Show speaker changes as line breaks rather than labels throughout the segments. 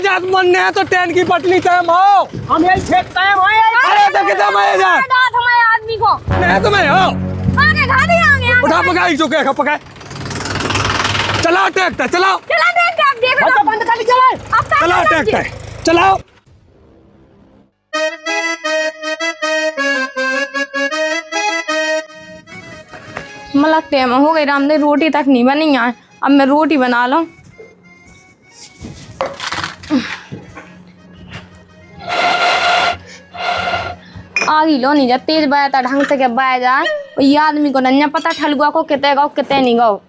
जात मन है तो ट्रेन की पटरी टाइम हो
हम यही फेंकते हैं
अरे तो कितना मैं जा
हमारे आदमी को
मैं तो मैं हो
आगे गाड़ी आगे
उठा पकाई जो क्या पकाए चलाओ ट्रैक्टर चलाओ
चला ट्रैक्टर देखो
तो बंद कर चला
चलाओ ट्रैक्टर चलाओ
मतलब टाइम हो गई रामदेव रोटी तक नहीं बनी है अब मैं रोटी बना लूं आगी लो नहीं जा तेज बाया ढंग से के बाया जाए ये आदमी को नन्या पता ठलुआ को कितने गाओ कितने नहीं गाओ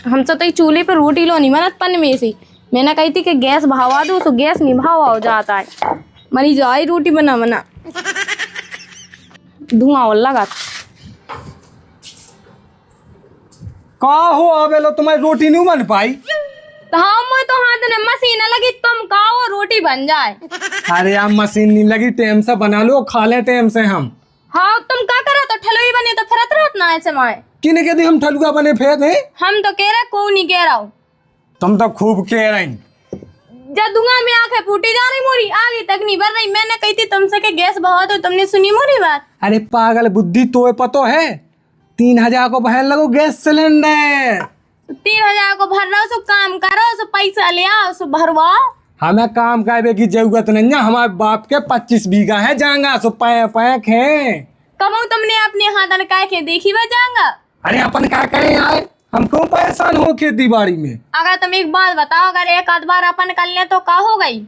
हमसे तो ये चूल्हे पे रोटी लो नहीं बनत पन में से मैंने कही थी कि गैस भावा दो तो गैस नहीं भावा हो जाता है मरी जाए रोटी बना बना धुआं और लगा
का हो अबे लो तुम्हारी रोटी नहीं बन पाई
तो हम तो हाथ में मशीन लगी तुम खाओ रोटी बन जाए
अरे यार मशीन नहीं लगी टाइम से बना लो खा ले टाइम से हम
हाँ तुम क्या करो तो ठलोई बनी तो फिरत रहत ना ऐसे माए
किने के दी हम ठलुआ बने फेंक हैं
हम तो कह रहे को नहीं कह रहा हूँ
तुम तो खूब कह रही
जब धुआं में आंखें फूटी जा रही मोरी आगे तक नहीं बढ़ रही मैंने कही थी तुमसे के गैस बहुत हो तुमने सुनी मोरी बात
अरे पागल बुद्धि तो पतो है 3000 को बहन लगो गैस सिलेंडर
3000 को भर रहा सो काम करो सो पैसा ले आओ सो भरवाओ
हमें काम करने की जरूरत नहीं है हमारे बाप के 25 बीघा है जाएगा सो पैक है
कब तुमने अपने हाथ का के देखी बा जाएगा
अरे अपन क्या करें यार हम क्यों परेशान हो खेती बाड़ी में
अगर तुम एक बात बताओ अगर एक आध बार अपन कर ले तो का हो गई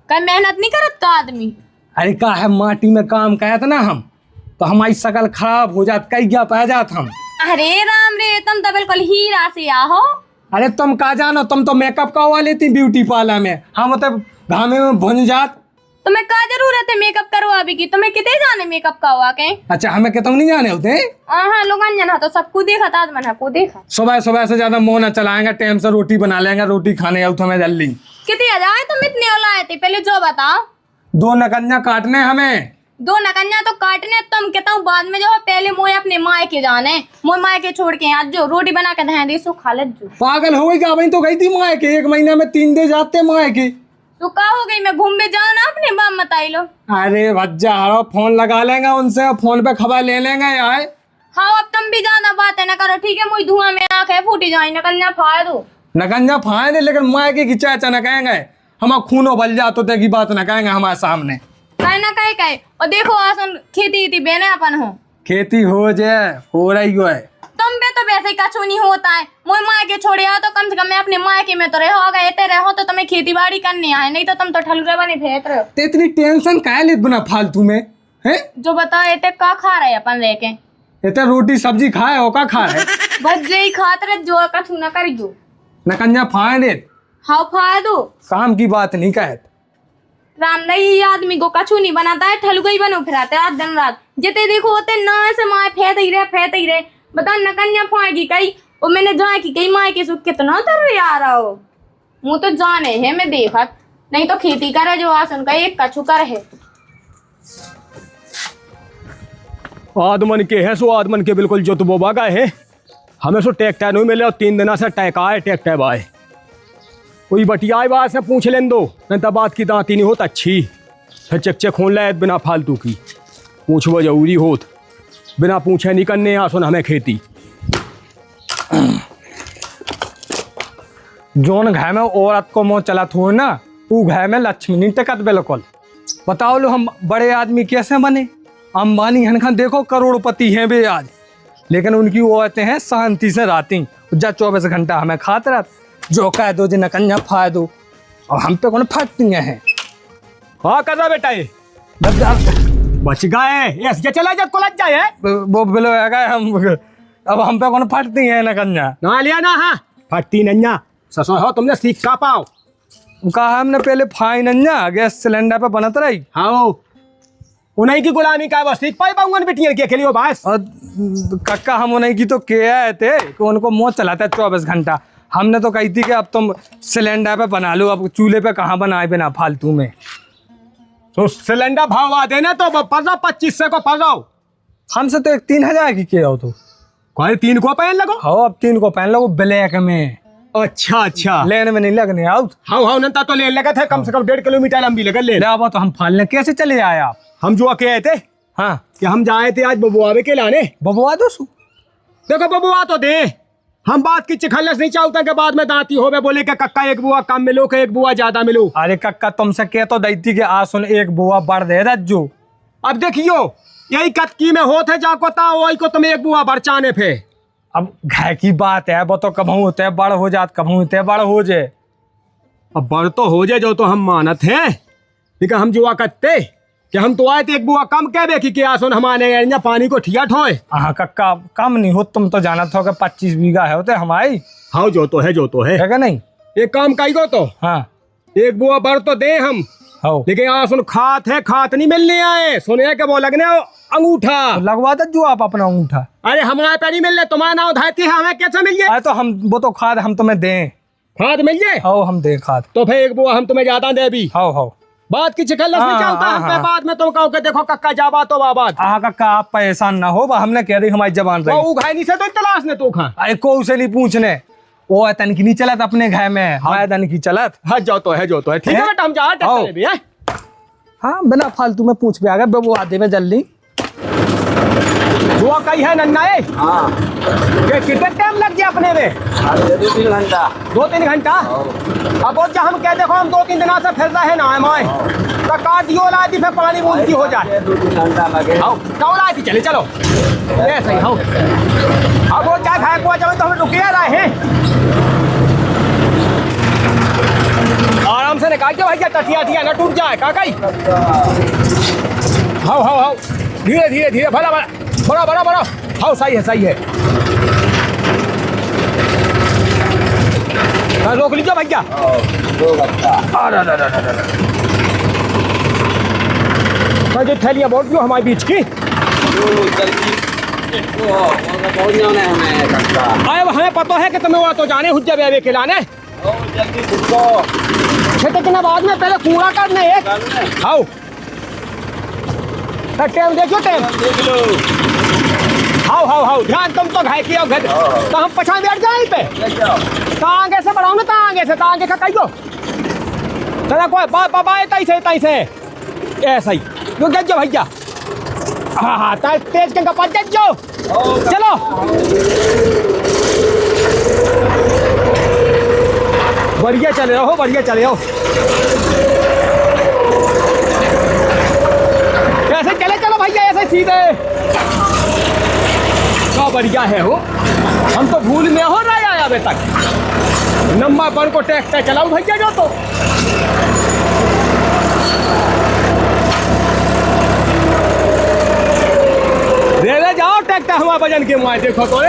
कहीं मेहनत नहीं करत तो आदमी
अरे का है माटी में काम करत ना हम तो हमारी शकल खराब हो जात कई गया पै जात हम
अरे राम रे तुम तो बिल्कुल हीरा से आहो
अरे तुम का जानो तुम तो मेकअप करवा लेती ब्यूटी पार्लर में हम तो घामे में भुन जात
तुम्हें क्या जरूरत है मेकअप करवा भी की तुम्हें कितने जाने मेकअप करवा के
अच्छा हमें कहता नहीं जाने होते
हाँ लोग जना तो सबको देखा था मना को देखा
सुबह सुबह से ज्यादा मोह न चलाएंगे टाइम से रोटी बना लेंगे रोटी खाने आऊ हमें जल्दी
कितने हजार तुम इतने लाए थे पहले जो बताओ
2 नकन्या काटने हमें
2 नकन्या तो काटने तुम कहता हूँ बाद में जो पहले मोए अपने माए के जाने मोए माए के छोड़ के आज जो रोटी बना के दे सो खा ले जो
पागल हो गई क्या वही तो गई थी माए के 1 महीने में 3 दे जाते माए के
तो का हो गई मैं घूमने जाओ ना अपने बाप बताई लो
अरे भज्जा हरो फोन लगा लेंगे उनसे फोन पे खबर ले लेंगे यार
हाँ अब तुम भी ज्यादा बातें ना करो ठीक है मुझे धुआं में आंखें फूटी जाए नकन्या फाड़ दो
नकन्या फाए दे लेकिन माए के खिंचा अच्छा न कहेंगे हम खूनो बल जा तो की बात न कहेंगे हमारे सामने
कहे ना कहे और देखो आसन खेती थी बेने अपन हो
खेती हो जाए हो रही है
तुम पे तो वैसे ही कछु नहीं होता है मोए माए के छोड़े आओ तो कम से कम मैं अपने माए के में तो रहो गए रहो तो तुम्हें खेती बाड़ी करने आए नहीं तो तुम तो ठलुए बने फेंक रहे हो
तो इतनी टेंशन काहे लेत बना फालतू में है
जो बताओ एते का खा रहे अपन रह के
इतना रोटी सब्जी खाए हो का खा रहे
बस यही खाते रहे जो कछु ना करियो
नकन्या फाए दे
हाँ फाड़ दो
काम की बात नहीं कहत
राम नहीं आदमी को कछु नहीं बनाता है ठलुआ ही बनो फिराते रात दिन रात जितने देखो होते ना से माए फेंक ही रहे बता नकन्या फाएगी कई और मैंने जाए की कई माए के सुख कितना तर आ रहा हो मुँह तो जाने है मैं देखत नहीं तो खेती करे जो आसन का एक कछु कर है
आदमन के है सो आदमन के बिल्कुल जो तो बोबा गए है हमें सो ट्रैक्टर नहीं मिले और 3 दिन से टैका है ट्रैक्टर बाय कोई बटिया बात से पूछ लें दो नहीं तो बात की दांती नहीं होत अच्छी फिर चक खोल लायत बिना फालतू की पूछो जरूरी होत बिना पूछे नहीं करने आ सुन हमें खेती
जोन घर में औरत को मोह चला थो ना वो घर में लक्ष्मी नहीं टिकत बिल्कुल बताओ लो हम बड़े आदमी कैसे बने अंबानी हनखन देखो करोड़पति हैं बे आज लेकिन उनकी औरतें हैं शांति से रहती जा 24 घंटा हमें खाते रहते जो कह दो जिन्हें कन्या फाड़ दो और हम पे कौन फटती हैं
हाँ कर रहा बेटा ये बच गए ऐसे चला जा कोलज जाए
वो बिलो गए हम अब हम पे कौन फटती हैं ना कन्या
ना लिया ना हाँ फटती नन्या ससुर हो तुमने सीख का पाओ
कहा हमने पहले फाई नन्या गैस सिलेंडर पे बनत रही
हाँ उन्हीं की गुलामी का बस सीख पाई पाऊंगा बेटियां के खेलियो बस
और कक्का हम उन्हीं की तो क्या आए थे कि उनको मुँह चलाता है 24 घंटा हमने तो कही थी कि अब तुम सिलेंडर पे बना लो अब चूल्हे पे कहाँ बनाए बिना फालतू में
तो सिलेंडर भाव देना तो पड़ो 2500 को पड़ो
हमसे तो 3000 की किया हो तो
कोई 3 को पहन लगो
हाँ अब 3 को पहन लो ब्लैक में
अच्छा अच्छा
लेन में नहीं लगने आओ।
हाँ हाँ नंता तो ले लगा था कम से कम 1.5 किलोमीटर लंबी लगा ले
ले आओ तो हम फालने कैसे चले आए आप?
हम जो आके आए थे
हाँ
कि हम जाए थे आज बबुआ के लाने।
बबुआ दो सु
देखो बबुआ तो दे, हम बात की चिखलस नहीं चाहते कि बाद में दांती हो बोले कि कक्का एक बुआ कम मिलो कि एक बुआ ज्यादा मिलो।
अरे कक्का तुमसे कह तो दैती के आ सुन एक बुआ बढ़ दे रज्जो।
अब देखियो यही कतकी में होते जाको ता वही को तुम एक बुआ बरचाने फे।
अब घाय की बात है वो तो कभू होते बड़ हो जात कभू होते बड़ हो जाए।
अब बड़ तो हो जाए जो तो हम मानत हैं, लेकिन हम जुआ करते कि हम तो आए थे एक बुआ कम कह देखी कि आसुन हमारे पानी को ठिया ठोए।
हाँ कक्का कम नहीं हो, तुम तो जाना था कि 25 बीघा है होते हमारी।
हाँ जो तो है
है क्या नहीं?
एक काम कही गो तो
हाँ
एक बुआ बढ़ तो दे हम,
हो
लेकिन आसुन खात है खात नहीं मिलने आए, सुने के वो लगने अंगूठा
तो लगवा दो जो आप अपना अंगूठा।
अरे हमारे पे नहीं मिलने, तुम्हारा नाम धाती है हमें कैसे मिल जाए?
अरे तो हम वो तो खाद हम तुम्हें दें।
खाद मिल जाए
हो हम दे खाद।
तो फिर एक बुआ हम तुम्हें ज्यादा दे भी।
हो
बात की चिकन नहीं
हाँ,
चलता
हाँ,
हम पे
हाँ।
बाद में तुम कहो कि देखो कक्का जाबा तो बाबाद
हाँ कक्का आप परेशान ना हो, हमने कह दी हमारी जबान रही।
वो घाय नहीं से तो तलाश ने तो खा।
अरे को उसे नहीं पूछने, वो तन की नहीं चलत अपने घर में, हमारे तन की चलत।
हाँ जो तो है ठीक है बेटा हम जा
आओ।
भी है।
हाँ बिना फालतू में पूछ पे आ गए वो आधे में जल्दी।
हुआ कही है नन्ना है कितने टाइम लग गया अपने में?
2-3 घंटा।
2-3 घंटा। अब वो हम कह देखो हम 2-3 दिन से फिर रहे ना हमारे तो काट दियो ला दी फिर पानी बूंदी हो जाए।
2-3 घंटा लगे।
आओ कौन ला दी चले चलो ये सही हो। अब वो चाय खाए को जाओ तो हम रुके रहे हैं। आराम से निकाल के भैया टटिया न टूट जाए काकाई। हाउ धीरे भला बड़ा हाउ सही है। रोक लीजिए भैया।
2 घंटा।
जो थैलियाँ बहुत लो हमारे बीच की
जल्दी पहुँच जाना है हमें घंटा।
आए हमें पता है कि तुम्हें वो तो जाने हुज्जा बेबे खिलाने।
जल्दी घुसो।
छठे के बाद में पहले कूड़ा करने एक आओ टाइम देखियो टाइम
देख लो।
हाउ ध्यान तुम तो घाय किया घर तो हम पछाड़ बैठ जाए पे तो आगे से बढ़ाओ ना तो आगे का कहियो चला कोई बाबा तई से ऐसा ही जो गज भैया। हाँ तेज के कपा गज चलो बढ़िया चले रहो। ऐसे चलो भैया ऐसे सीधे क्या बढ़िया है हो। हम तो भूल में हो रहा है अभी तक नंबर पर को ट्रैक्टर चलाओ भैया जो तो ले जाओ ट्रैक्टर हमारे वजन के मुआए देखो तो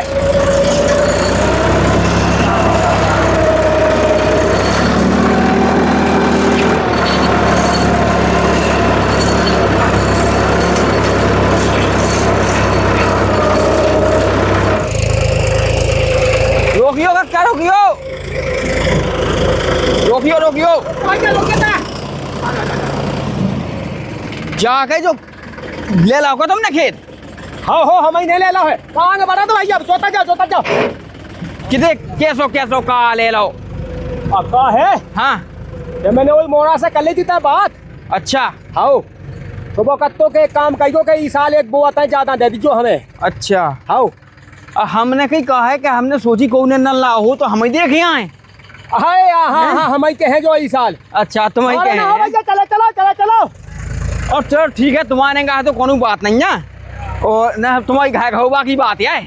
रोकियो जाके जो ले लाओगे तुमने खेत।
हाँ हो हमें नहीं ले लो है आगे बढ़ा दो भैया जोता जाओ
कितने कैसो का ले लो।
अब का है
हाँ
ये मैंने वही मोरा से कर ली थी बात।
अच्छा
हाँ तो वो कत्तो के काम कहियो के इस साल एक बुआ तय ज्यादा दे दीजिए हमें।
अच्छा
हाँ
हमने कहीं कहा है कि हमने सोची कौन न ला हो तो हमें देख आए।
हाँ हमें कहे जो इस साल।
अच्छा तुम्हें
अरे ना हो
कहे
भैया चलो
और चलो ठीक है तुम्हारे कहा तो कोनो बात नहीं है और न तुम्हारी घाय घोबा की बात है।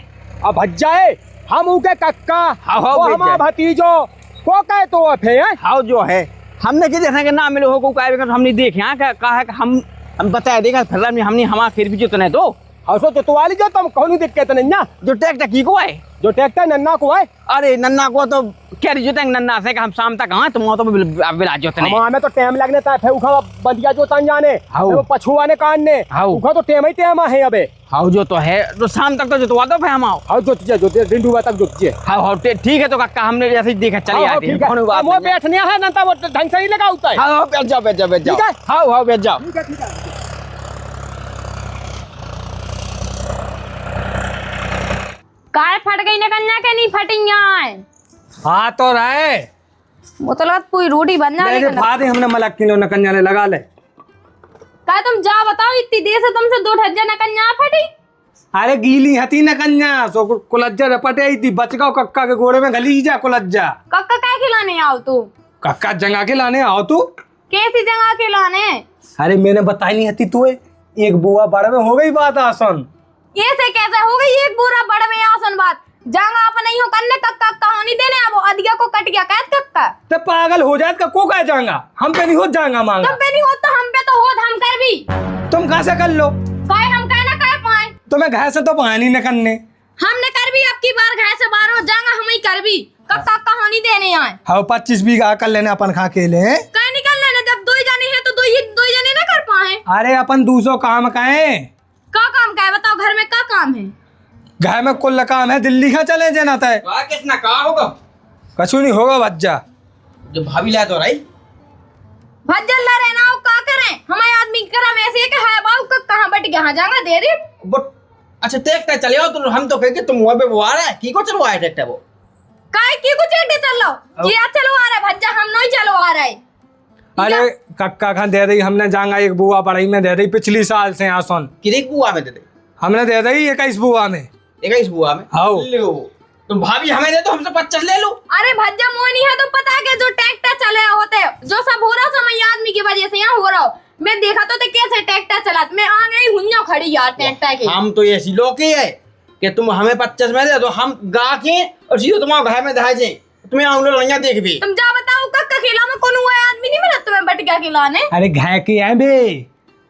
अब भज जाए हम उनके कक्का
हाँ,
वो
भेज
हमारा
जाए।
भतीजो को कहे तो अफे है।
हाँ जो है हमने कि देखने के ना मिले हो को हमने देखे यहाँ कहा है कि हम बताया देखा फिर हमने हमारा फिर भी जो तो
हाँ सो तो वाली जो तुम कौन दिक्कत नहीं ना
जो ट्रैक्टर की को है
जो ट्रैक्टर नन्ना को है।
अरे नन्ना को तो कह रही जोते नन्ना से कि हम शाम तक हाँ तुम तो बिला जोते नहीं।
हमें तो टाइम लगने था फिर उखा बंदिया जो तन जाने
हाउ।
वो पछुआ ने काटने
हाउ।
उखा तो टाइम ही टाइम है अबे।
हाँ जो तो है तो शाम तक तो जोतवा दो फिर हम आओ।
हाँ जोतिए दिन डूबा तक जोतिए।
हाँ ठीक है तो कक्का हमने जैसे ही देखा चली आती है कोनो बात
वो
नहीं है।
बैठने है ना वो ढंग से ही लगा होता है।
हाँ बैठ जाओ
ठीक है?
हाँ बैठ जाओ।
ठीक है
कार फट गई ना कन्या के नहीं फटी यहाँ
हाँ तो रहे
वो तो लगा पूरी रोटी बन जाने
ले फादे हमने मलक किलो न कन्या ले लगा ले।
का तुम जा बताओ इतनी देर से तुमसे 2 ढज्जा न कन्या फटी।
अरे गीली हती न कन्या सो कुलज्जा रपटे आई थी बच गओ कक्का के गोड़े में गली जा कुलज्जा।
कक्का काय खिलाने आओ तू?
कक्का जंगा के लाने आओ तू।
कैसी जगह के लाने?
अरे मैंने बताई नहीं हती तू एक बुआ बड़ में हो गई बात आसन।
कैसे कैसे हो गई एक बुरा बड़ में आसन बात? जांगा आप नहीं हो करने कक्का कहानी देने अब अधिया को कट गया कैद कक्का।
तो पागल हो जाए का को कह जाएगा हम पे नहीं हो जाएगा मांगा।
तुम पे नहीं हो तो हम पे तो हो हम कर भी।
तुम कहाँ से कर लो
काय हम कहना कह पाए
तुम्हें घर से तो पानी न करने
हमने कर भी अब की बार घर से बाहर हो जाएगा हम ही कर भी कक्का कहानी देने आए।
हाँ 25 बीघा कर लेने अपन खा के ले
कह निकल लेने जब 2 जने हैं तो दो जने ना कर पाए।
अरे अपन दूसरो काम कहे
का काम का है बताओ घर में का काम है?
घर में कुल काम है दिल्ली का चले जाना था
कितना कहा होगा
कछु नहीं होगा बच्चा
जो भाभी लाया तो रही
भज्जल ला रहना हो का करें हमारे आदमी करा में ऐसे कि है बाबू का कहां बैठ गया जाएगा दे दे।
अच्छा ट्रैक्टर चले आओ तो हम तो कहे कि तुम वहां पे वो आ रहा है की को चलवाया ट्रैक्टर वो
काय की कुछ एटे चल लो किया चलो आ रहा है भज्जा हम नहीं चलो आ रहा है।
अरे कक्का खान दे दी हमने जांगा एक बुआ पढ़ाई में दे दी पिछली साल से आसन
कितनी बुआ में दे दे
हमने दे दी 21 बुआ में
21 बुआ में
आओ
लो तुम भाभी हमें दे दो हमसे 50 ले लो।
अरे भज्जा मोनी है तो पता है कि जो ट्रैक्टर चले होते जो सब हो रहा समय आदमी की वजह से यहाँ हो रहा हो मैं देखा तो कैसे ट्रैक्टर चला मैं आ गई हुन्ना खड़ी यार ट्रैक्टर के।
हम तो ऐसी लोग ही है कि तुम हमें 50 में दे दो हम गा के और सीधे तुम्हारे घर में धाजे तुम्हें आउलो लड़िया देख भी।
तुम जा बताओ कक्का खिला में कौन हुआ आदमी नहीं मिला तुम्हें बटका खिलाने।
अरे घाय के है बे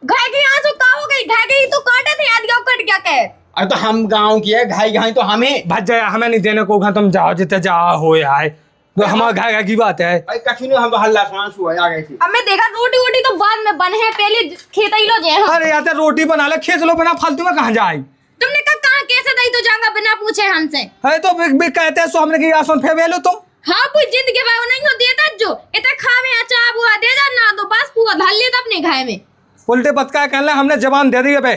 घाय की आंसू का हो गई घाय की तो काटे थे आज कट गया के।
अरे तो हम गाँव की है घाई घाई तो हमें
भज जाए हमें नहीं देने को तुम जाओ जितने जाओ हो यार तो हमारा घाय की बात है।
अरे कछु नहीं हम तो हल्ला सांस हुआ आ गए थे।
अब मैं देखा रोटी वोटी तो बाद में बने है पहले खेत ही लो जे।
अरे यार रोटी बना ले खेत लो बिना फालतू में कहाँ जाए।
तुमने कहा कैसे दई तो जाऊंगा बिना पूछे हमसे।
अरे तो कहते हैं सो हमने की आसन फे लो तुम।
हाँ पूछ जिंदगी भाई वो नहीं हो देता जो इतना खावे अच्छा बुआ दे जा ना तो बस पूरा धल ले अपने घाय में
उल्टे पतका कहना हमने जबान दे दी है बे।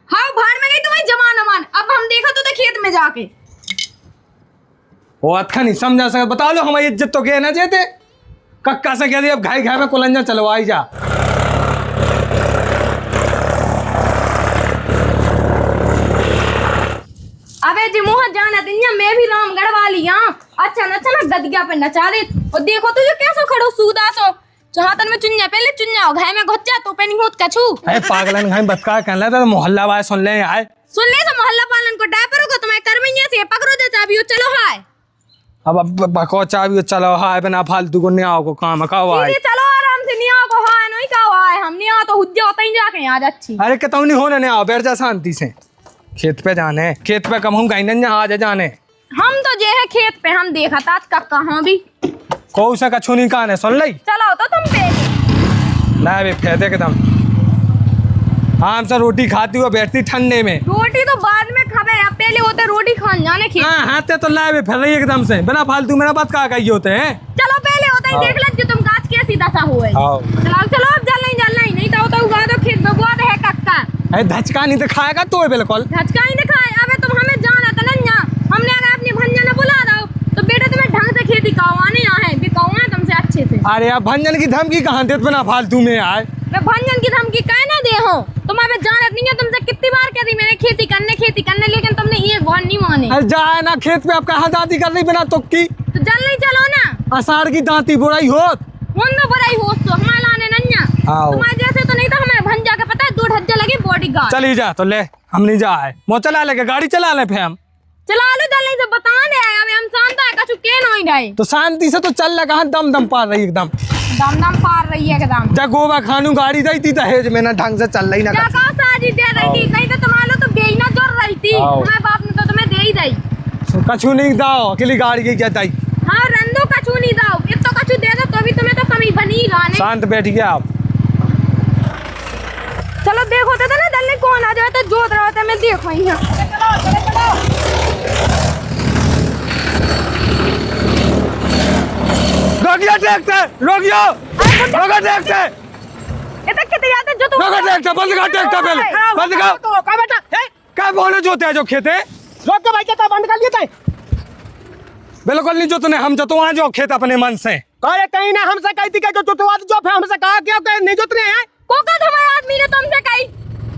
हाँ भाड़ में गई तुम्हारी जमान अमान अब हम देखा तो खेत में जाके
वो अच्छा नहीं समझा सके बता लो हमारी इज्जत तो गए ना जेते कक्का से कह दी अब घाई घाई में कुलंजा चलवाई जा।
अबे जी मोह जाना दुनिया मैं भी रामगढ़ वाली हाँ अच्छा न गदगिया पे नचा दे और देखो तो जो कैसे खड़ो सूदा सो चाहतन में चुन्या पहले चुन्या घाय में घुच्चा तो पे नहीं होत कछु।
अरे पागलन घाई बतका कहला था मोहल्ला वाले सुन ले आए
सुन ले तो मोहल्ला पालन को डायपर को तुम्हें कर्मिया से पकड़ो दे चाबी चलो हाय
अब बको चाबी चलो हाय बिना फालतू को न्याओ को काम खाओ आए
चलो आराम से निया को हाय नहीं का हाय हम निया तो हुज्जे होता ही जाके आज अच्छी।
अरे कहता नहीं होने ने आओ बैठ जा शांति से खेत पे जाने खेत पे कम हम कहीं नहीं आ जाने
हम तो जे है खेत पे हम देखा था आज कक्का हाँ भी
को सा कछु नहीं कहने सुन लई
चलो तो तुम पे
ना बे फेदे एकदम आराम से रोटी खाती हुआ बैठती ठंडे में
रोटी तो बाद में खावे अब पहले होते रोटी खान जाने खेत।
हाँ हाथे तो लाए फिर रही एकदम से बिना फालतू मेरा बात कहा कही होते हैं।
चलो पहले होता ही देख ले जो तुम गाछ कैसी दशा हुए चलो अब जलना ही नहीं तो उगा दो खेत में बुआ है कक्का।
अरे धचका नहीं तो खाएगा तो बिल्कुल
धचका ही दिखाए अबे तुम हमें जाना तो नहीं हमने अगर अपनी भंजा ने बुला दो तो बेटा तुम्हें ढंग से खेती करवाने आए हैं बिकाऊंगा तुमसे अच्छे से।
अरे अब भंजन की धमकी कहाँ देते बिना फालतू में आए
मैं भंजन की धमकी कहना दे हो तुम हमें जानत नहीं है तुमसे कितनी बार कह दी मैंने खेती करने लेकिन तुमने एक बार नहीं मानी।
अरे जाए ना खेत पे आप कहाँ दांती कर रही बिना तुक्की
तो जल नहीं चलो ना
अषाढ़ की दांती बुराई होत
मुन्नो बुराई हो तो हमारे लाने नन्या तुम्हारे जैसे तो नहीं तो हमें भंजा के पता है 2 ढज्जा लगे बॉडीगार्ड।
चली जा तो ले हम नहीं जाए मो चला लेके गाड़ी चला ले फिर हम
चला लो जल नहीं से बताने आए अबे हम शांत है कछु के नहीं रहे
तो शांति से तो चल ले कहाँ दम दम पार रही एकदम
दम पार रही है एकदम
जा गोवा खानू गाड़ी दी थी दहेज में ना ढंग से चल रही ना
क्या कहा साजी दे रही थी नहीं तो तुम्हारे तो बेईना जोर रही थी हमारे बाप ने तो तुम्हें दे ही दी
कछु नहीं दाओ अकेली गाड़ी की क्या दाई
हाँ रंदो कछु नहीं दाओ ये तो कछु दे दो तो भी तुम्हें तो कमी बनी ही लाने।
शांत बैठ गया आप
चलो देखो तो ना दल कौन आ जाए तो जोत रहा था मैं देखो यहाँ
रोकियो ट्रैक्टर रोकियो रोको ट्रैक्टर
इतना कितने जाते जो तुम
रोको ट्रैक्टर बंद कर ट्रैक्टर पहले बंद कर
तो का बेटा है
क्या बोले जोते हैं जो खेते
रोक के भाई क्या बंद कर लिया था
बिल्कुल नहीं जोतने, हम जोतवा जो खेत अपने मन से।
अरे कहीं ना हमसे कहती कि जो जोतवा जो फिर हमसे कहा क्यों कि नहीं जोतने हैं?
कोका हमारे आदमी ने तुमसे कही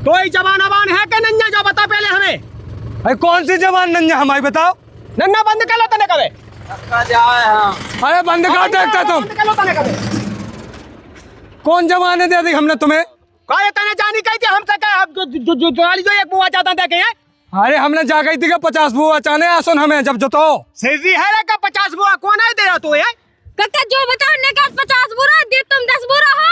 तो ही जवान अवान है कि नन्या जो बता पहले हमें।
अरे कौन सी जवान नंजा हमारी बताओ।
नन्ना बंद कर लो तने कबे।
अरे बंद कर ट्रैक्टर तुम।
बंद कर लो तने कबे।
कौन जवान दे दी हमने तुम्हें?
कहे तने जानी कही थी हमसे कहे जो एक बुआ ज्यादा देखे हैं।
अरे हमने जा गई थी कि 50 बुआ चाने आ सुन हमें जब जोतो।
सीधी है रे का 50 बुआ कौन है दे रहा तू ये?
कक्का जो बताओ ने का 50 बुरा दे तुम 10 बुरा हो।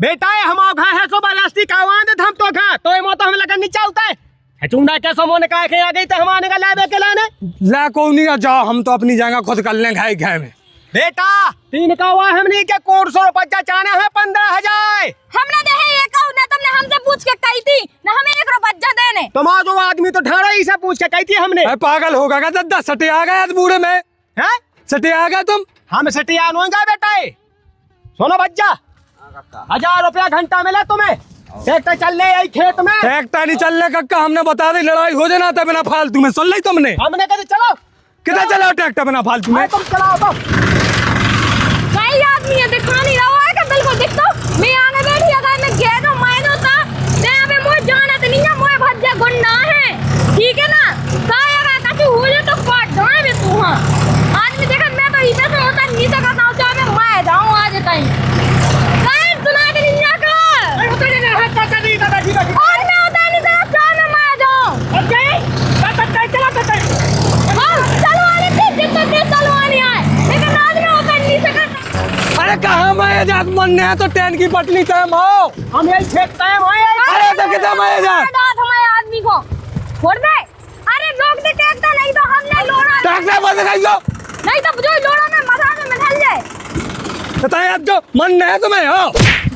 बेटा ये हम घा है सो बालास्ती का वांद हम तो खा तो ये मोतो हमें लगा नीचे उठता है। चुंडा कैसा मोने का आ गई तो हमारे का लाबे के लाने।
ला को नहीं जाओ, हम तो अपनी जगह खुद कर लें घाई घाई में।
बेटा 3 का हुआ हमने के कोर्स और बच्चा चाने है 15,000।
हमने दे है ये कहू ना तुमने हमसे पूछ के कही थी ना हमें 1 रुपया देने।
तुम्हारा जो आदमी तो ढाड़ा ही से पूछ के कही थी हमने।
अरे पागल होगा क्या दद्दा, सटे आ गए बूढ़े में।
हैं
सटे आ गए तुम।
हम सटिया नोंगा बेटा सुनो बच्चा 1000 रुपया घंटा मिला तुम्हें। ट्रैक्टर चल ले यही खेत में।
ट्रैक्टर नहीं चलने कक्का, हमने बता दी लड़ाई हो जाना था बिना फालतू में। सुन ली तुमने?
हमने कहा चलो
कितना चलाओ ट्रैक्टर बिना फालतू में।
तुम चलाओ तो
भाई आदमी है दिखा नहीं रहा है कि बिल्कुल दिख तो मैं आने बैठी अगर मैं गेट हूं मायनो सा ते अबे मोय जाना तो नहीं है मोय भज्जा गुंडा है ठीक है ना। काय अगर कछु हो जाए तो काट जाए बे तू। हां आदमी देखा मैं तो इधर से होता नहीं तो करता हूं मैं मार जाऊं आज कहीं काय सुना के नहीं का
अरे उतर नहीं हाथ काटा नहीं दादा जी
और मैं होता नहीं तो क्या मैं मार जाऊं।
ओके चला
हां चलो आने से जितना तेज चलो आने आए लेकिन आज में होता नहीं सकता।
अरे कहाँ मैं जात मन है तो ट्रेन की पटरी टाइम हो।
हम यही खेत टाइम आए।
अरे तो कितना मैं जात
हमारे आदमी को छोड़ दे। अरे रोक दे ट्रैक्टर नहीं तो हमने लोड़ा
ट्रैक्टर बंद कर दो
नहीं तो जो लोड़ा में मथा में ढल जाए।
बताए अब जो मन है तुम्हें हो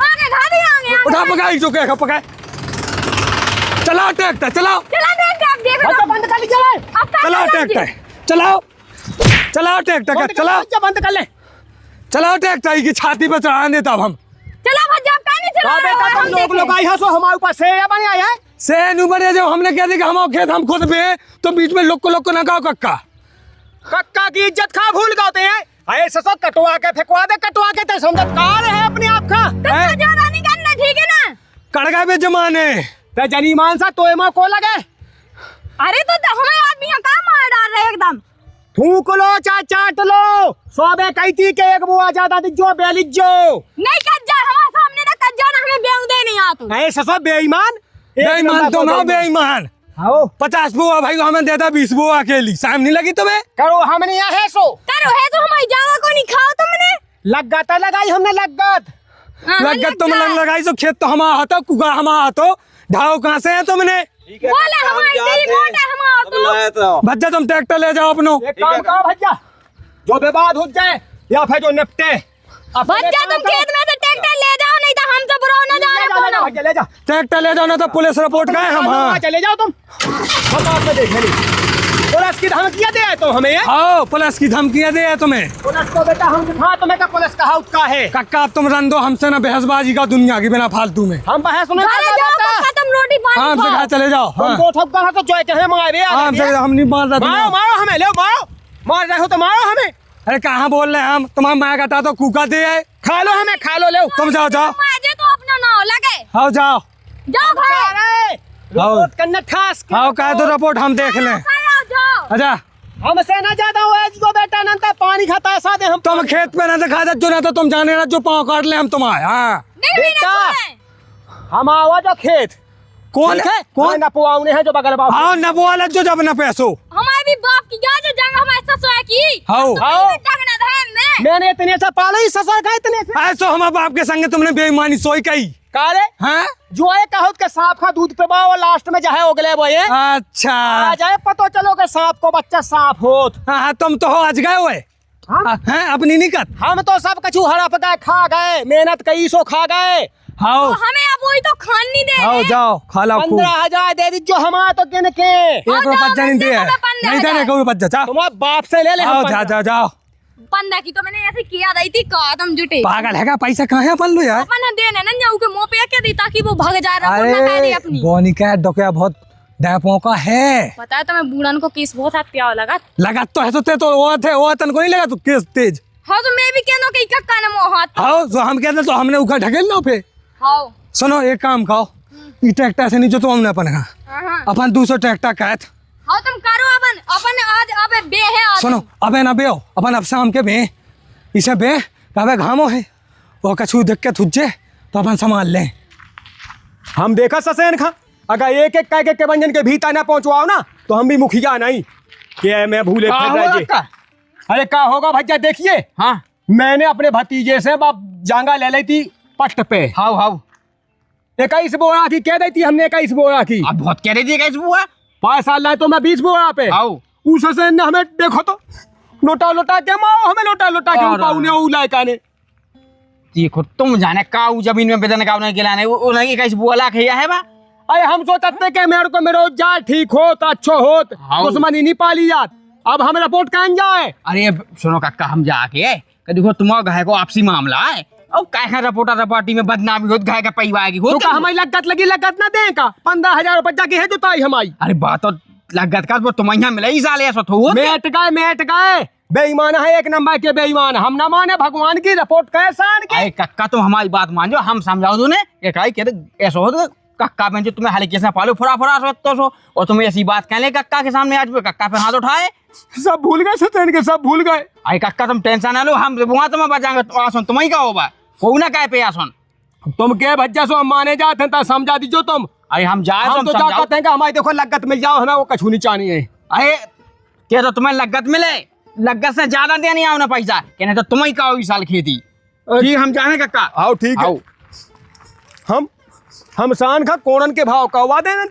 आगे घाटी आगे
उठा पकाई जो क्या पकाए। चलाओ ट्रैक्टर चलाओ।
चला दे अब देख
अच्छा बंद कर लीजिए।
अब
चलाओ ट्रैक्टर चलाओ। चलाओ ट्रैक्टर चलाओ।
बंद कर ले।
चलाओ ट्रैक्टर की छाती पे चढ़ा देता अब हम।
चला भज्जा अब काहे नहीं चला
बेटा तुम लोग आई हो सो हमारे ऊपर से या बने आया है।
से नुबरे जब हमने कह दी कि हम खेत हम खुद पे तो बीच में लोग को ना कहो कक्का।
कक्का की इज्जत खा भूल गए हैं। ऐसे सब कटवा के फेंकवा दे कटवा के समझदार है अपने आप का।
कक्का ज्यादा नहीं करना ठीक है ना।
कड़गा पे जमाने
ते जनीमान सा तो एमा को लगे।
अरे तो हमारे आदमी यहाँ काम मार डाल रहे एकदम।
थूक लो चाट लो सोबे कहती के एक बुआ ज्यादा दिजो बेलिजो
नहीं कज्जा हमारे सामने ना कज्जा ना हमें बेंग दे नहीं आता।
ऐसे सब बेईमान
बेईमान तो ना बेईमान।
आओ
50 बुआ भाई हमें देता 20 बुआ अकेली शाम नहीं लगी तुम्हें।
करो हमने यहाँ है सो
करो है तो हमारी जगह को नहीं खाओ तुमने।
लगत लगाई हमने लगत
लगत तुम लगाई सो खेत तो हमारा हाथों कुगा हमारा हाथों ढाओ कहाँ से है तुमने।
बोले हमारी तेरी मोट है हमारा तो।
भज्जा तुम ट्रैक्टर ले जाओ अपनो।
एक काम करो भैया जो विवाद हो जाए या फिर जो निपटे
भज्जा तुम खेत में से ट्रैक्टर ले जाओ नहीं तो हमसे बुरा ना जाने को।
ले जा
ट्रैक्टर ले जाओ ना तो पुलिस रिपोर्ट गए हम। हाँ
चले जाओ तुम हम बात में देख लेंगे। पुलिस की धमकियां दे तो हमें
आओ पुलिस की धमकियां दे तुम्हें।
पुलिस को बेटा हम दिखा तुम्हें का पुलिस का हाउस का है।
कक्का अब तुम रन दो हमसे ना बहसबाजी का दुनिया की बिना फालतू में।
हम बहस सुने
चले जाओ कक्का तुम रोटी
हाँ
पानी
हमसे
खाओ।
कहा चले जाओ।
तुम
हाँ
दो ठोक तो जो कहे मंगाए
हाँ, हमसे हम नहीं मार रहे
मारो मारो हमें ले मार रहे हो तो मारो हमें।
अरे कहाँ बोल रहे हैं हम तुम्हारा माया कटा तो कुका दे है।
खा लो हमें खा लो ले
तुम जाओ जाओ
मुझे तो अपना ना हो लगे
आओ जाओ
जाओ भाई
रिपोर्ट करना ठास
आओ कहे तो रिपोर्ट हम देख लें।
जाओ
अच्छा
हमसे ना ज्यादा हुआ जो बेटा नंता पानी खाता है सादे हम
तुम खेत पे ना दिखा दे जो ना तो तुम जाने ना जो पाँव काट ले हम तुम्हारे। हाँ
बेटा हम आवा जो खेत
कौन है
कौन न पुआउने है जो बगल बाबू
हाँ न वो वाला जो जब न पैसो
हमारे भी बाप की गाज जंग हमारे ससुर की
आओ
आओ
जंग ना धान ने
मैंने इतने से पाला ही ससुर का इतने से
ऐसो हमारे बाप के संगे तुमने बेईमानी सोई कही।
कारे
हाँ
जो है कहत के सांप का दूध पिबाओ और लास्ट में जाए उगले बोए
अच्छा
आ जाए पतो चलो के सांप को बच्चा सांप होत।
हाँ तुम तो हो आज गए हुए हैं अपनी निकट।
हम तो सब कछु हड़प गए खा गए मेहनत कई सो खा गए।
आओ
तो हमें अब वही तो खान नहीं दे
आओ
रहे।
जाओ खा लो खूब।
15,000 दे दीजिए हमारा तो गिन के
एक रुपया नहीं दिया नहीं देने को रुपया जा
तुम्हारे बाप से ले ले
आओ जा जा जाओ।
15 की तो मैंने ऐसे किया दी थी का तुम जुटे
पागल है का पैसा कहाँ है अपन लो यार।
अपन देने ना जाऊ के मुंह पे क्या दी ताकि वो भाग जाए रहा ना कह दी
अरे
अपनी।
बोनी का डोकया बहुत डैपों का है।
पता है तुम्हें बूढ़न को किस बहुत हत्या लगा।
लगा तो है, तो ते तो वो थे, वो तन को नहीं लगा तो किस तेज।
हाँ तो मैं भी कहना कि कक्का ने मोह हाथ।
हाँ तो हम कहते तो हमने उखा ढकेल ना पे।
हाँ
सुनो एक काम खाओ, ई ट्रैक्टर से नीचे तो हमने अपन अपन 200 ट्रैक्टर कहत।
हाँ तुम करो अपन आज अबे बे है आज।
सुनो अबे ना बे अपन अब शाम के बे इसे बे कबे घामो है वो कछु देख के थुजे तो अपन संभाल ले।
हम देखा ससेन खा, अगर एक एक कह के बंजन के भीतर ना पहुंचवाओ ना तो हम भी मुखिया नहीं कि मैं भूले
का
फिर
हुआ
रह जे।
अक्का?
अरे क्या होगा भैया, देखिए
हाँ
मैंने अपने भतीजे से बाप जांगा ले ली थी पट्ट पे।
हाउ हाउ
21 बोरा की कह दी थी हमने, 21 बोरा की।
अब बहुत कह रही थी कैसे हुआ।
5 साल लाए तो मैं 20 बोरा पे।
हाउ
उस ससेन ने हमें देखो तो लोटा लोटा के माओ, हमें लोटा लोटा के
और-
पाउने उलाय काने।
देखो तुम जाने का जमीन में बेदन का नहीं गिलाने वो नहीं कैसे बुआ लाख है बा।
अरे हम सोचते कि मेरे को मेरो जा ठीक हो तो अच्छो हो,
हाउ।
दुश्मनी नहीं पाली जात। अब हम रिपोर्ट कहाँ जाए?
अरे सुनो काका हम जाके कि देखो तुम्हारा गाय को आपसी मामला है और क्या रिपोर्टर पार्टी में बदनामी होत गाय का पैवा आएगी
तो का हमारी लागत लगी, लागत ना दे का 15,000 रुपया की है जुताई हमारी।
अरे बात तो लागत का वो तुम यहाँ मिले ही साले ऐसा तो हुआ
मेट गए बेईमान है, एक नंबर के बेईमान। हम ना माने भगवान की रिपोर्ट कैसान के।
अरे कक्का तुम हमारी बात मान जाओ, हम समझाओ तूने ये काई कहते ऐसा हो कक्का बहन जो तुम्हें हल्के से पालो फुरा फुरा तो सो और तुम्हें ऐसी बात कह ले कक्का के सामने आज भी कक्का पे हाथ उठाए।
सब भूल गए सचन के, सब भूल गए।
अरे कक्का तुम टेंशन ना लो, हम वहाँ तुम्हें बचाएंगे तो आसन तुम ही का होगा हो ना कह पे आसन।
तुम के भज्जा सो हम माने जाते हैं समझा दीजो तुम।
अरे हम जाए
हम तो
समझाओ।
चाहते हैं कि हमारी देखो लागत मिल जाओ, हमें वो कछू नहीं चाहिए।
अरे क्या तो तुम्हें लागत मिले, लागत से ज्यादा देनी आओ ना पैसा कहने तो तुम ही का इस साल खेती। ठीक हम जाने कक्का।
आओ ठीक है।
आओ।
हम शान खा कोणन के भाव का वादे न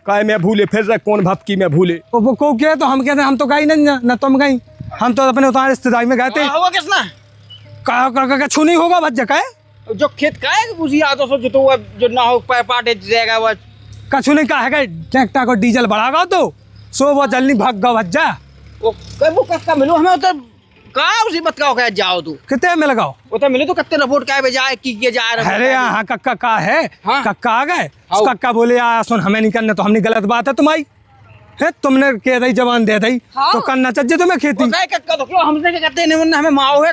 काय मैं भूले फिर रहे कौन भपकी में भूले।
वो को क्या तो हम कहते हम तो गई नहीं ना तुम गई, हम तो अपने उतार रिश्तेदारी में गए थे।
हुआ किसना
का छू नहीं होगा बच्चा का
जो खेत का है उसी आदो सो जो तो जो ना हो पाटे जाएगा वो
कछु नहीं कहा है ट्रैक्टर को डीजल बढ़ागा तो सो वो जल्दी भाग गा भज्जा।
वो कक्का मिलो हमें तो का उसी बात का कह जाओ तू
कितने में लगाओ
वो तो मिले तो कत्ते रिपोर्ट का जाए की के जा रहा
अरे हाँ कक्का का है।
हाँ।
कक्का आ गए
आओ।
कक्का बोले आ सुन हमें नहीं करना तो हमने गलत बात है तुम्हारी है, तुमने कह दी जवान दे दी
हाँ।
तो करना चाहिए तुम्हें खेती।
वो कहे कक्का तो क्यों हमसे क्या करते नहीं हमें माओ है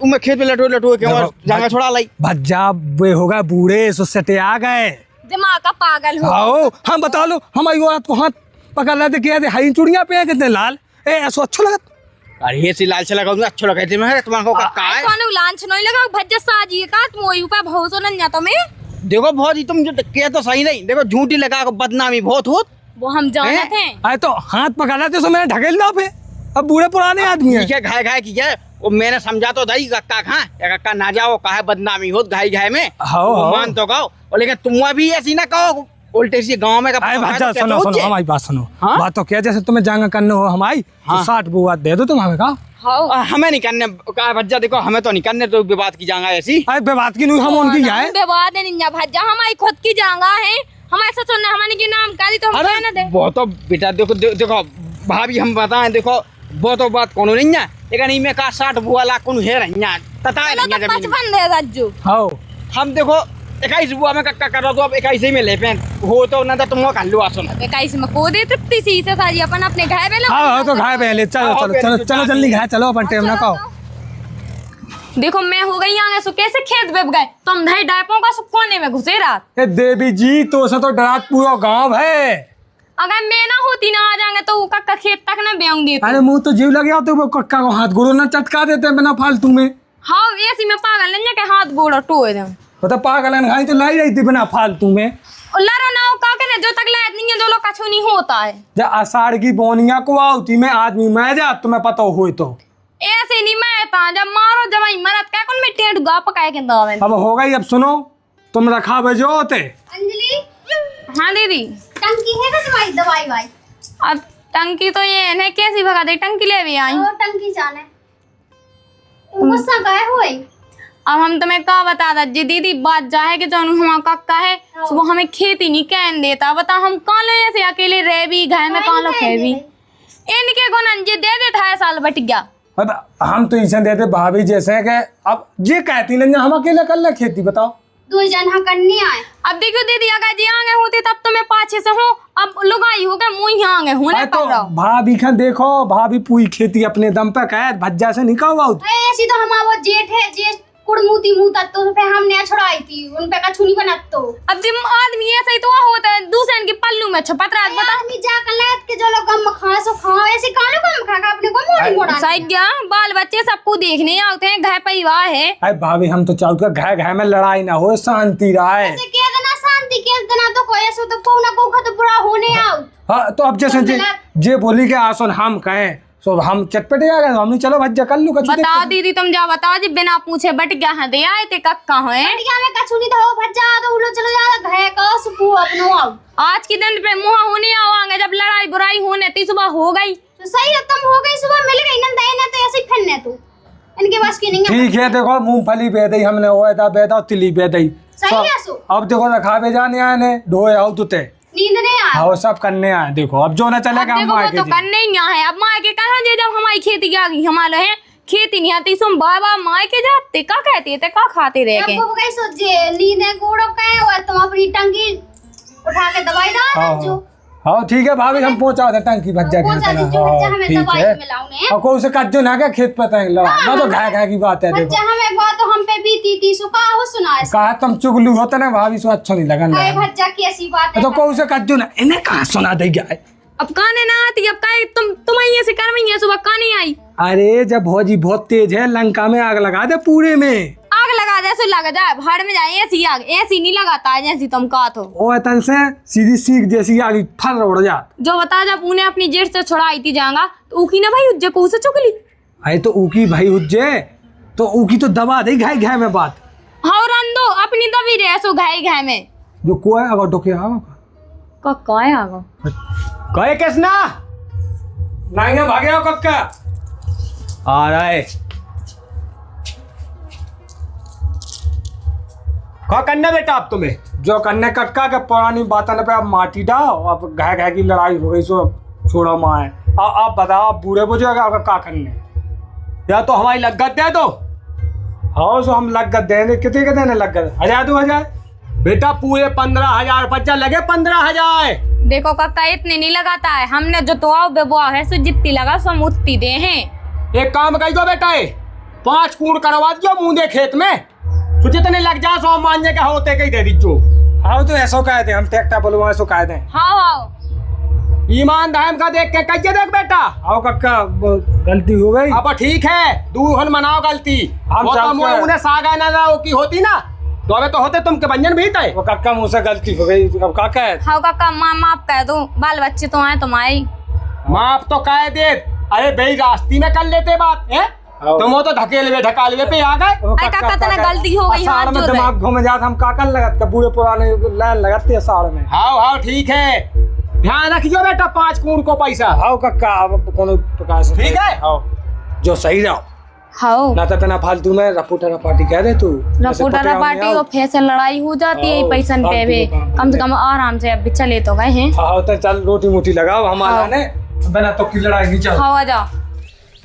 उमे खेत में लटो लटो के और जांगा छोड़ा लाई
भज्जा वे होगा बूढ़े सो सटे आ गए।
दिमाग का पागल हो।
आओ हम बता लो हमारी बात को हाथ पकड़ रहे थे क्या हरी चूड़ियाँ पे कितने लाल ए ऐसा अच्छा लगा।
अरे ये सी लाल से लगाऊंगा अच्छा लगा थे मैं तुम्हारा कक्का है।
कौन लांच नहीं लगा भज्जा साजी का तुम वही ऊपर भरोसा नहीं जाता मैं।
देखो बहुत ही तुम जो कह तो सही नहीं, देखो झूठी लगा को बदनामी बहुत होत।
वो हम जाने थे।
अरे तो हाथ पकड़ रहे थे सो मैंने ढकेल ना पे अब बूढ़े पुराने आदमी हैं।
ठीक है घाय घाय की क्या वो मैंने समझा तो दई कक्का खा कक्का ना जाओ काहे बदनामी होत घाई घाय में
हाँ,
वो
हाँ।
मान तो कहो और लेकिन तुम भी ऐसी ना कहो उल्टे सी गांव में
अरे भज्जा सुनो सुनो हमारी बात सुनो।
हाँ?
बात तो क्या जैसे तुम्हें जांगा करने हो हमारी
हाँ।
तो 60 बुआ दे दो तुम हमें का।
हाँ
हमें नहीं करने कहा भज्जा देखो हमें तो नहीं करने तो विवाद की जाएगा ऐसी।
अरे बेबात की नहीं हम उनकी जाए
विवाद नहीं भज्जा हमारी खुद की जांगा है हमारे सच ने हमारे के नाम करी तो हम क्या ना दे।
वो तो बेटा देखो देखो भाभी हम बताएं देखो वो तो बात कौन नहीं है लेकिन इनमें का 60 बुआ लाख कौन है रही तता
चलो तो 55 दे रज्जू।
हाँ
हम देखो 21 बुआ में कक्का कर रहा तो अब 21 ही में ले पेन हो तो ना तो तुम कर लो आसो ना।
21 में को दे तृप्ति सी से साजी अपन अपने घर में
हाँ तो घाय पहले चलो
हाँ,
चलो चलो चलो जल्दी घाय चलो अपन टाइम ना कहो।
देखो मैं हो गई आगे सो कैसे खेत बेब गए तुम ढाई डायपों का सो कोने में घुसे रात।
ए देवी जी तो से तो डरात पूरा गांव है।
अगर मैं ना होती ना आ जाएंगे तो वो कक्का खेत तक ना बेऊंगी।
अरे मुंह तो जीव लग गया तो वो कक्का को हाथ गोड़ो ना चटका देते हैं बिना फालतू में।
हाँ ऐसी में पागल नहीं है कि हाथ गोड़ टोए दे
बता पागल है घाई तो लाई रही थी बिना फालतू में।
लड़ो ना का कहने जो तक लायक नहीं है जो लोग कछु नहीं होता है।
जब आषाढ़ की बोनिया को आवती में आदमी मैं जा तुम्हें पता हो तो
ऐसे नहीं मैं था जब मारो जब मरत क्या कौन मैं टेंट गा पकाए के दावे।
अब हो गई। अब सुनो तुम रखा बजो होते।
अंजलि
हाँ दीदी
टंकी है ना तुम्हारी दवाई भाई?
अब टंकी तो ये है कैसी भगा दे टंकी ले भी आई।
और टंकी जाने तुम गुस्सा काहे हुई?
अब हम तुम्हें क्या बता दे दीदी बात जाए कि जो हमारा कक्का है तो वो हमें खेती नहीं कहन देता बता हम कौन ले ऐसे अकेले रह भी घर में कौन लो खे भी इनके गुणन जे दे देता है साल बट गया।
अब हम तो इसे देते भाभी जैसे कि अब ये कहती नहीं हम अकेले कर ले खेती बताओ
दो जन हम करने आए।
अब देखो दीदी अगर जी आगे होते तब तो मैं पाछे से हूँ, अब लुगाई हो गए मुँह यहाँ आगे हूँ ना
तो
पकड़ो।
भाभी का देखो, भाभी पूरी खेती अपने दम पे कहे भज्जा से निकाल आओ।
ऐसी तो हमारा वो जेठ है, जेठ कुड़मूती मुंह तक तो फिर हमने छुड़ाई थी उन पे का छुनी बनत तो।
अब जिम आदमी ऐसा ही तो होता है, दूसरे के पल्लू में छुपत रहा बता।
आदमी जाकर लात के जो लोग गम खा सो खाओ, ऐसे कालो गम खा खा अपने को मोड़ी मोड़ा।
सही क्या, बाल बच्चे सबको देखने आते हैं, घर परिवार है।
अरे भाभी हम तो चाहते घर घर में लड़ाई ना हो, शांति रहे।
ऐसे के देना शांति, के देना तो कोई ऐसे तो को ना को खत बुरा होने आओ।
हाँ तो अब जैसे जे बोली के आसन हम कहें तो हम चटपटे आ गए, हमने चलो भज्जा कर लू।
बता दीदी तुम जा बताओ जी, बिना पूछे बट क्या है दे आए थे कक्का है।
बढ़िया में कछुनी तो हो भज्जा तो उलो चलो जा घे का सुपू अपनो आओ।
आज के दिन पे मुँह होने आवांगे, जब लड़ाई बुराई होने ती सुबह हो गई
तो सही है, तुम हो गई सुबह मिल गई ना दे ना तो ऐसे फिरने तू इनके बस की नहीं है।
ठीक है देखो मूंगफली बे दी हमने, ओएदा बेदा तिली बे दी।
सही है सो
अब देखो रखा बे जाने आने ढोए आओ तुते
नींद नहीं आ।
हाँ सब करने आए। देखो अब जो ना चलेगा हम
देखो वो
आगे
तो
जी।
करने ही यहाँ है। अब माँ के कहा जे जब हमारी खेती आ गई हमारे है खेती नहीं आती सुन बाबा माँ के जाते का कहते थे का खाते रह के।
अब कहीं सोचे नींद है गोड़ो कहे और तुम अपनी टंकी उठा के दवाई डाल जो।
हाँ ठीक है भाभी हम पहुंचा दे टंकी भज्जा के
पहुंचा
तना।
दीजिए भज्जा,
हाँ
हमें
ठीक
दवाई
है।
मिलाऊंगे।
और कोई से कज्जो ना के खेत पे तंग लड़ा ना तो घाय घाय की बात है। देखो
भज्जा हमें बात तो हम पे बीती थी सुका हो सुना है।
कहा तुम चुगलू होते ना भाभी से अच्छा नहीं लगन
अरे
लगा।
भज्जा की ऐसी बात है।
तो कोई से कज्जो ना इन्हें कहा सुना दे गया है।
अब काने ना आती, अब का तुम आई ऐसे कर रही है सुबह का नहीं आई।
अरे जब भौजी बहुत तेज है लंका में आग लगा दे पूरे में।
आग लगा जैसे लग जाए भाड़ में जाए ऐसी आग, ऐसी नहीं लगाता है जैसी तुम कहा तो।
ओ तन से सीधी सीख जैसी आग फल उड़ जात।
जो बता जब उन्हें अपनी जेठ से छुड़ाई थी जाऊंगा तो ऊकी ना भाई उज्जे को उसे चुगली।
अरे तो ऊकी भाई उज्जे तो ऊकी तो दबा दे घाय घाय में बात।
हाँ रंदो अपनी दबी रहे सो घाई घाय में।
जो कोई अगर टोके आओ
कक्का है आगो
कहे किसना
नहीं है भागे आओ कक्का
आ रहा है। क्या करना बेटा अब तुम्हें?
जो कन्ने कक्का के पुरानी बातन पे अब माटी डाओ। अब घाय घाय की लड़ाई हो गई सो छोड़ो माए। अब आप बताओ आप बूढ़े बुझेगा अब क्या करने।
या तो हमारी लगत दे दो।
हाँ सो हम लग गए देने कितने के देने लग गए 1000-2000।
बेटा पूरे 15,000 बच्चा लगे 15,000।
देखो कक्का इतने नहीं लगाता है, हमने जो तो आओ बेबुआ है सो जितनी लगा सो हम उतनी दे हैं।
एक काम कर दो बेटा 5 कूड़ करवा दियो मुंदे खेत में तो जितने लग जा सो मान्य के होते कहीं दे दीजो।
हाँ तो ऐसा कह दे हम ट्रैक्टर बोलवा ऐसा कह दे।
हाँ हाँ
ईमान दाम का देख के कहिए देख बेटा।
आओ कक्का गलती हो गई।
अब ठीक है दूहन मनाओ गलती।
हम
वो तो
चलते
मुँह
हैं।
उन्हें सागा ना की होती ना तो अबे तो होते तुम के व्यंजन भी थे।
वो कक्का मुँह से गलती हो गई अब का कहे।
हाँ कक्का माँ माफ कह दो, बाल बच्चे तो आए तुम्हारी।
माफ तो कह दे। अरे भाई रास्ती में कर लेते बात है तुम वो तो धकेलवे ढकालवे पे आ गए।
वो
अरे कक्का तना गलती हो गई, हाथ
साड़ में
जोड़
दिमाग घूम जात हम काकल लगत के बूढ़े पुराने लाइन लगाते हैं साड़ में।
हाँ हाँ ठीक है ध्यान रखियो बेटा 5 कूड़ को पैसा।
आओ कक्का अब कोनो प्रकार से
ठीक है?
आओ जो सही रहो
हाँ
ना तो तना फालतू में रपूटा पार्टी कह दे तू।
रपोटा पार्टी और फैसल लड़ाई हो जाती है
हाँ,
पैसन पे भी। कम से कम आराम से अब चले तो गए हैं।
हाँ तो चल रोटी मोटी लगाओ हमारा ने बिना तो की लड़ाई नहीं चल।
हाँ आ जाओ।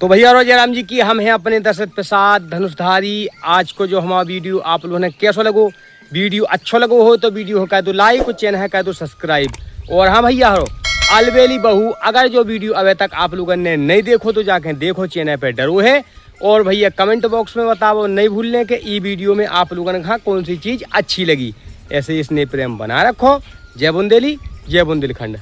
तो भैया और जयराम जी की हम हैं अपने दशरथ प्रसाद धनुषधारी। आज को जो हमारा वीडियो आप लोगों ने कैसा लगो, वीडियो अच्छा लगो हो तो वीडियो हो कह दो लाइक और चैनल है कह दो सब्सक्राइब। और हाँ भैया हो अलबेली बहू अगर जो वीडियो अभी तक आप लोगों ने नहीं देखो तो जाके देखो चैनल पे डरो है। और भैया कमेंट बॉक्स में बताओ नहीं भूलने के ई वीडियो में आप लोगों ने कहा कौन सी चीज़ अच्छी लगी। ऐसे ही स्नेह प्रेम बना रखो। जय बुंदेली जय बुंदेलखंड।